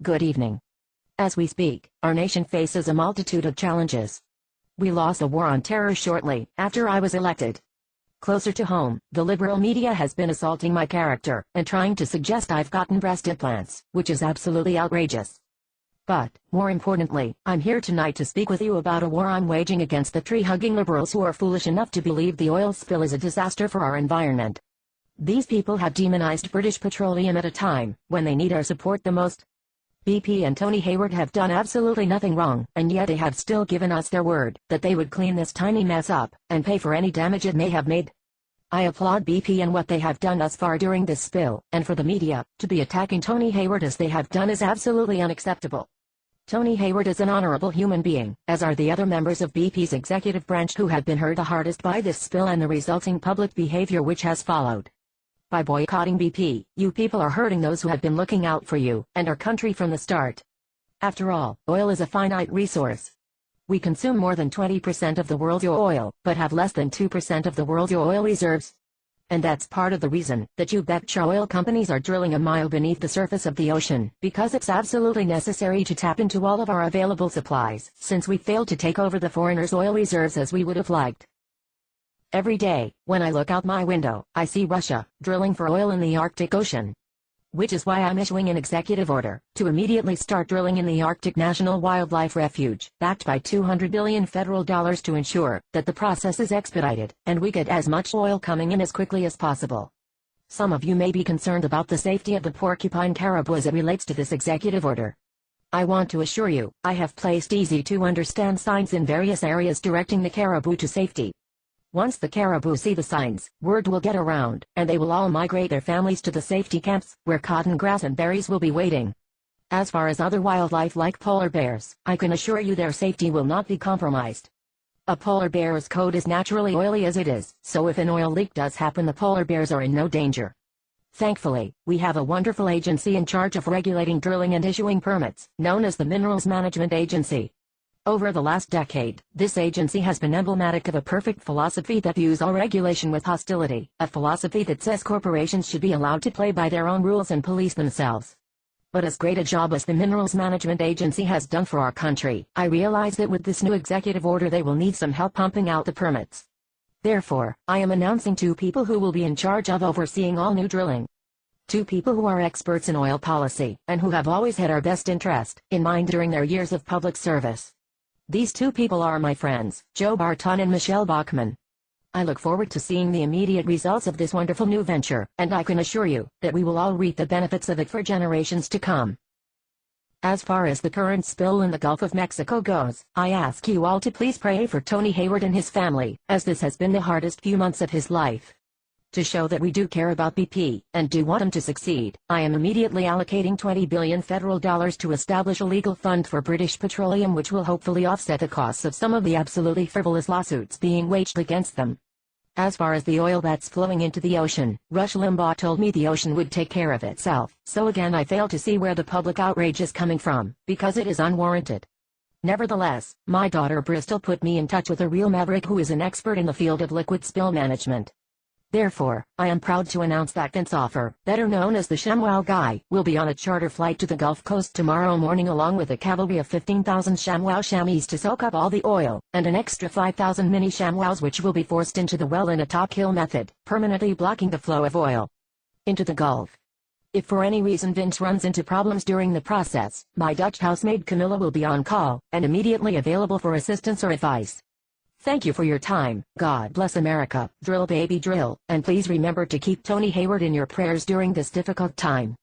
Good evening. As we speak, our nation faces a multitude of challenges. We lost a war on terror shortly after I was elected. Closer to home, the liberal media has been assaulting my character and trying to suggest I've gotten breast implants, which is absolutely outrageous. But, more importantly, I'm here tonight to speak with you about a war I'm waging against the tree-hugging liberals who are foolish enough to believe the oil spill is a disaster for our environment. These people have demonized British Petroleum at a time when they need our support the most. BP and Tony Hayward have done absolutely nothing wrong, and yet they have still given us their word that they would clean this tiny mess up and pay for any damage it may have made. I applaud BP and what they have done thus far during this spill, and for the media to be attacking Tony Hayward as they have done is absolutely unacceptable. Tony Hayward is an honorable human being, as are the other members of BP's executive branch who have been hurt the hardest by this spill and the resulting public behavior which has followed. By boycotting BP, you people are hurting those who have been looking out for you and our country from the start. After all, oil is a finite resource. We consume more than 20% of the world's oil, but have less than 2% of the world's oil reserves. And that's part of the reason that you betcha oil companies are drilling a mile beneath the surface of the ocean, because it's absolutely necessary to tap into all of our available supplies, since we failed to take over the foreigners' oil reserves as we would have liked. Every day, when I look out my window, I see Russia drilling for oil in the Arctic Ocean. Which is why I'm issuing an executive order to immediately start drilling in the Arctic National Wildlife Refuge, backed by $200 billion federal dollars to ensure that the process is expedited, and we get as much oil coming in as quickly as possible. Some of you may be concerned about the safety of the porcupine caribou as it relates to this executive order. I want to assure you, I have placed easy-to-understand signs in various areas directing the caribou to safety. Once the caribou see the signs, word will get around, and they will all migrate their families to the safety camps, where cotton grass and berries will be waiting. As far as other wildlife like polar bears, I can assure you their safety will not be compromised. A polar bear's coat is naturally oily as it is, so if an oil leak does happen the polar bears are in no danger. Thankfully, we have a wonderful agency in charge of regulating drilling and issuing permits, known as the Minerals Management Agency. Over the last decade, this agency has been emblematic of a perfect philosophy that views all regulation with hostility, a philosophy that says corporations should be allowed to play by their own rules and police themselves. But as great a job as the Minerals Management Agency has done for our country, I realize that with this new executive order they will need some help pumping out the permits. Therefore, I am announcing two people who will be in charge of overseeing all new drilling. Two people who are experts in oil policy, and who have always had our best interest in mind during their years of public service. These two people are my friends, Joe Barton and Michelle Bachmann. I look forward to seeing the immediate results of this wonderful new venture, and I can assure you that we will all reap the benefits of it for generations to come. As far as the current spill in the Gulf of Mexico goes, I ask you all to please pray for Tony Hayward and his family, as this has been the hardest few months of his life. To show that we do care about BP, and do want him to succeed, I am immediately allocating $20 billion federal dollars to establish a legal fund for British Petroleum which will hopefully offset the costs of some of the absolutely frivolous lawsuits being waged against them. As far as the oil that's flowing into the ocean, Rush Limbaugh told me the ocean would take care of itself, so again I fail to see where the public outrage is coming from, because it is unwarranted. Nevertheless, my daughter Bristol put me in touch with a real maverick who is an expert in the field of liquid spill management. Therefore, I am proud to announce that Vince Offer, better known as the ShamWow Guy, will be on a charter flight to the Gulf Coast tomorrow morning along with a cavalry of 15,000 ShamWow chamois to soak up all the oil, and an extra 5,000 mini ShamWows which will be forced into the well in a top-hill method, permanently blocking the flow of oil into the Gulf. If for any reason Vince runs into problems during the process, my Dutch housemaid Camilla will be on call, and immediately available for assistance or advice. Thank you for your time. God bless America. Drill baby drill, and please remember to keep Tony Hayward in your prayers during this difficult time.